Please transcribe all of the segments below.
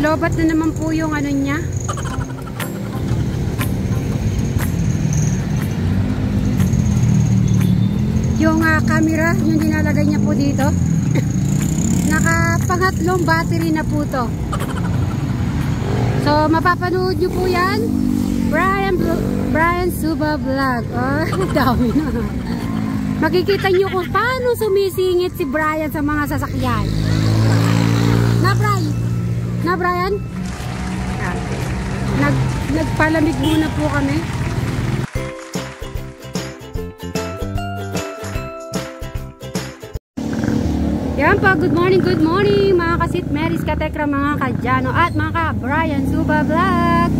Nalobat na naman po yung ano niya. Yung camera, yung dinalagay niya po dito. Nakapangatlong battery na po to. So, mapapanood nyo po yan. Brian Suba Vlog. Oh, dami na. Makikita nyo kung paano sumisingit si Brian sa mga sasakyan. Na, Brian? Na, Brian? Nagpalamig muna po kami. Yan po, good morning mga kasit Mary's Katekra, mga kadyano at mga ka-Brian Suba Vlog.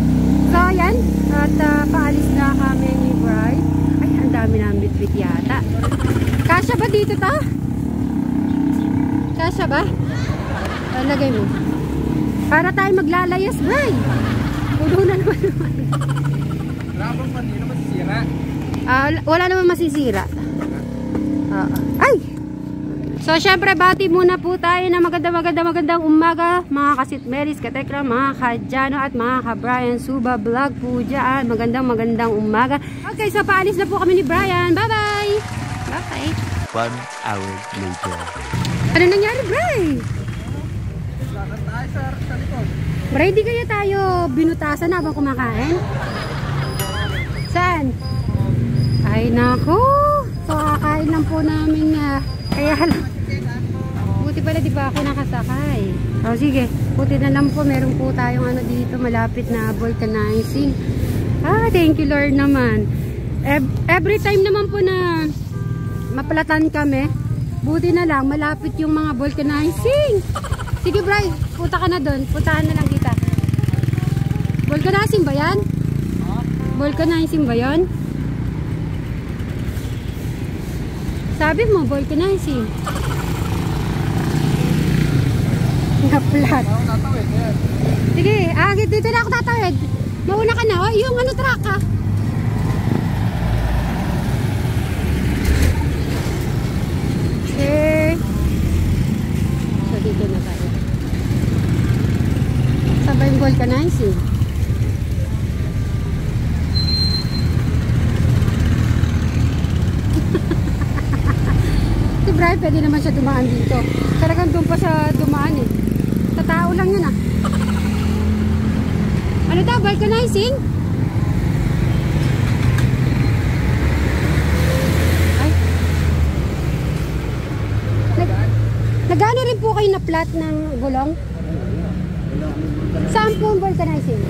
So yan, at paalis na kami ni Brian. Ay, ang dami namin bitbit yata. Kasya ba dito ta? Kasya ba? Lagay mo. Para tayo maglalayas, Brian. Puno na naman. Wala naman masisira. Ay! So, syempre, bati muna po tayo na magandang umaga, mga kasit Mary's Katekra, mga kadyano at mga ka-Brian Suba Vlog po dyan. Magandang umaga. Okay, so paalis na po kami ni Brian. Bye-bye! Bye-bye! 1 hour later. Ano nangyari, Brian? Brian, di kaya tayo binutasan habang kumakain? Saan? Ay, naku! So, kakain lang po namin kaya lang. Buti pala di ba ako nakasakay. O sige, buti na lang po. Meron po tayong ano dito malapit na vulcanizing. Thank you Lord naman. Every time naman po na mapalatan kami, buti na lang malapit yung mga vulcanizing. Sige Bray, punta ka na doon. Puntahan na lang kita. Vulcanizing ba yan? Vulcanizing ba yan? Sabi mo, vulcanizing. Na-flat. Sige, dito na ako tatawid. Mauna ka na. Oh, yung ano truck ha. Okay. So, dito na tayo. Sabay yung vulcanizing. Si Brian, pwede naman siya dumaan dito. Talagang doon pa siya dumaan eh. Tatao lang yun ah. Ano daw? Vulcanizing? Ay. Nagano rin po kayo na flat ng gulong? Saan po ang vulcanizing?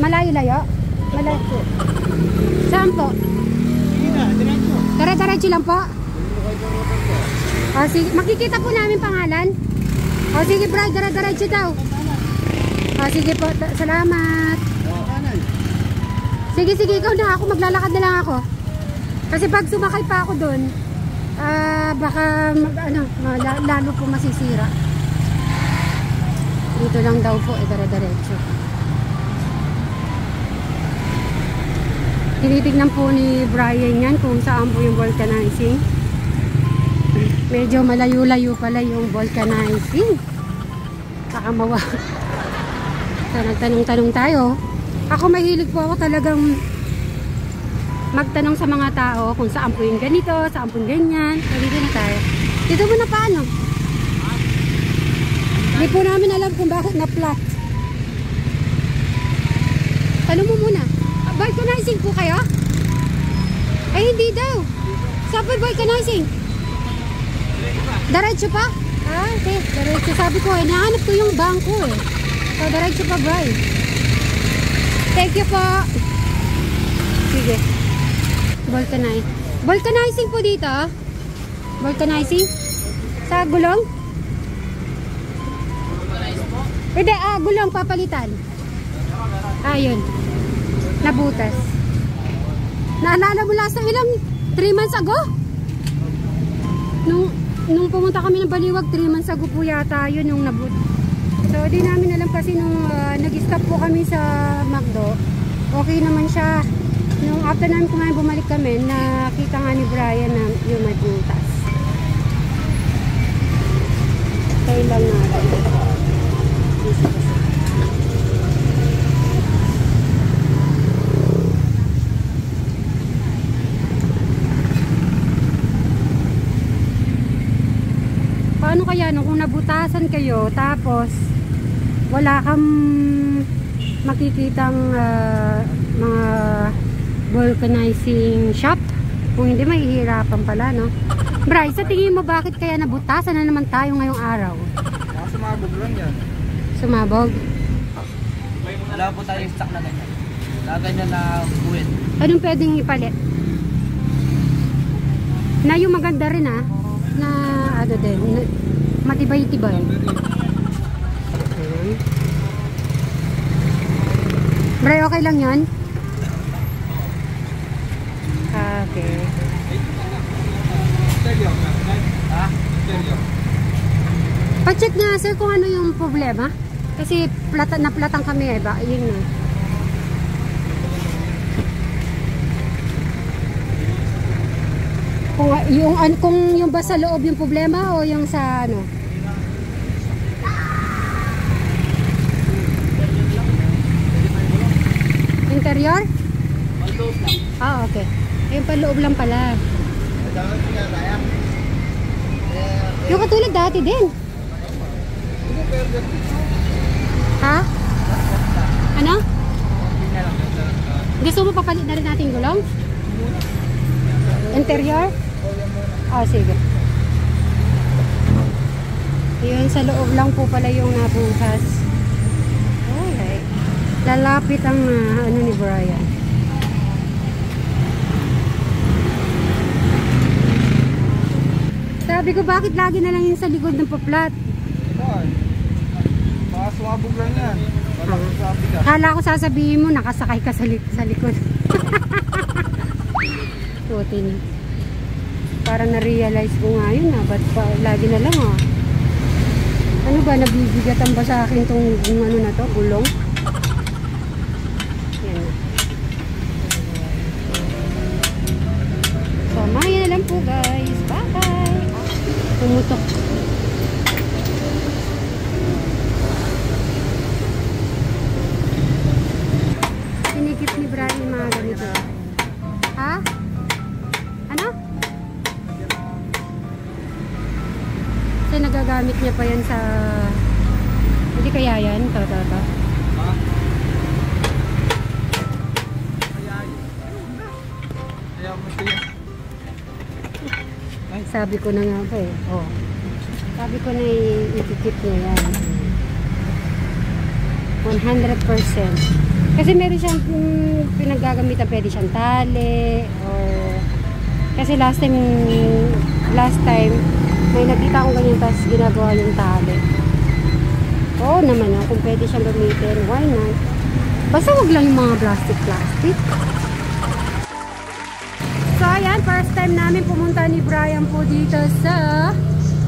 Malayo-layo? Malayo po. Saan po? Diretso lang po? Sige, makikita po namin pangalan. Sige Brad, diretso daw. Sige po, salamat. Sige, ikaw na. Ako maglalakad na lang ako. Kasi pag sumakay pa ako doon, baka lalo po masisira. Dito lang daw po, diretso. Tinitignan po ni Brian yan kung saan po yung vulcanizing. Medyo malayo-layo pala yung vulcanizing. Baka mawa. So, nagtanong-tanong tayo. Ako mahilig po ako talagang magtanong sa mga tao kung saan po yung ganito, saan po yung ganyan. So, dito na tayo. Dito muna paano? Hindi po namin alam kung bakit na-flat. Tanong mo muna. Vulcanizing po kayo? Ay, hindi daw. Saan po vulcanizing? Diretso pa? Okay, diretso. Sabi ko, nahanap ko yung bangko eh. So, diretso pa, Bray. Thank you po. Sige. Vulcanizing po dito. Vulcanizing? Sa gulong? Hindi, gulong papalitan. Ayun. Nabutas. Naalala mo last time ilang 3 months ago? Nung pumunta kami ng Baliwag, 3 months ago po yata yun yung nabut. So di namin alam kasi nung nag-stop po kami sa McDo, okay naman siya. Nung after namin kumain, bumalik kami, nakita nga ni Brian na yung may butas. Kaya lang natin. paano kaya no, kung nabutasan kayo tapos wala kang makikitang mga vulcanizing shop? Kung hindi, mahihirapan pala, no? Bray, sa tingin mo bakit kaya nabutasan na naman tayo ngayong araw? Sumabog lang yan. Sumabog? Wala po tayong stock na ganyan. Na ganyan na buwit. Anong pwedeng ipalit? Na yung maganda rin na ano din, matibay-tibay. Bray, okay lang yan? Okay. Pa-check nga sir kung ano yung problema. Kasi naplatang kami ba? Yun na. Kung yung ba sa loob yung problema o yung sa ano? Interior? Ah, okay. Ayun pa loob lang pala. Yung katulad dati din. Ha? Ano? Gusto mo papalit na rin natin gulong? Interior? Ah, sige. Yun, sa loob lang po pala yung nabukas. Okay. Lalapit ang ano ni Brian. Sabi ko, bakit lagi na lang yun sa likod ng paplat? Baka sumabog lang yan. Kala ko sasabihin mo, nakasakay ka sa likod. Tuti na. Para na-realize ko nga yun ba't pa, lagi na lang Ano ba, nabibigatan ba sa akin tong ano na to, gulong? Yan na. So, maya na lang po guys. Bye-bye! Tumutok. Sinikip ni Brian yung mga ganito. Ha? Ano? Kasi nagagamit niya pa yan sa... Hindi kaya yan? Ito. Sabi ko na nga ba sabi ko na i-keep niya yan 100%. Kasi meron siyang pinaggagamitan, pwede siyang tali kasi last time may nakita akong ganyan tapos ginagawa yung tali. Oo naman kung pwede siyang gamitin, why not? Basta wag lang yung mga plastic. So ayan, first time namin pumunta ni Brian po dito sa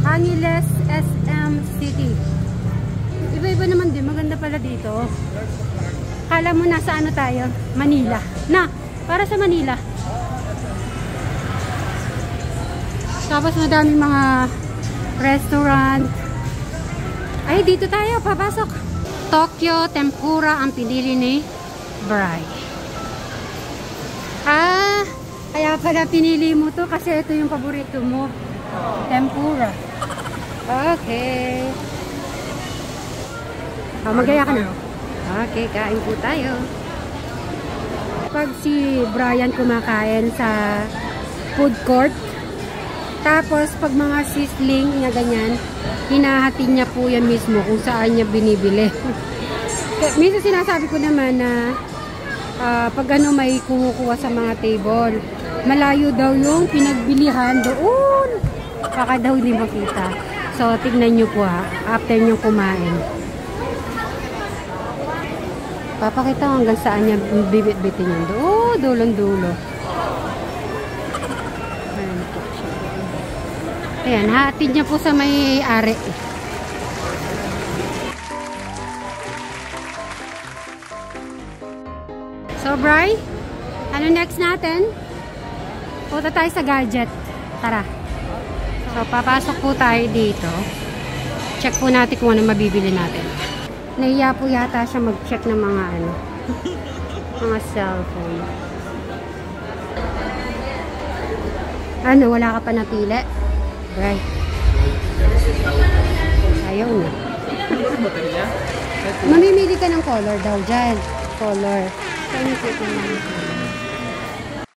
Angeles SM City. Iba-iba naman din, maganda pala dito. Kala mo nasa ano tayo? Manila. Para sa Manila. Tapos madaming mga restaurant. Ay, dito tayo, papasok. Tokyo Tempura ang pinili ni Brian. Kaya pala pinili mo to kasi ito yung paborito mo. Tempura. Okay. Magaya ka na. Okay, kain po tayo. Pag si Brian kumakain sa food court, tapos pag mga sizzling niya ganyan, hinahati niya po yan mismo kung saan niya binibili. Minsan sinasabi ko naman na pag ano may kumukuha sa mga table, malayo daw yung pinagbilihan doon. Baka daw hindi makita. So, tignan nyo po after nyo kumain. Papakita hanggang saan niya bibit-bitin yun. Dulong-dulo. Ayan po siya. Ayan, hatid niya po sa may ari. So, Bri, ano next natin? Punta tayo sa gadget. Tara. So, papasok po tayo dito. Check po natin kung ano mabibili natin. Nahiya po yata siya mag-check ng mga ano. Mga cellphone. Ano, wala ka pa napili? Right. Ayaw na. Mamimili ka ng color daw dyan. Color. Saan yung cute naman?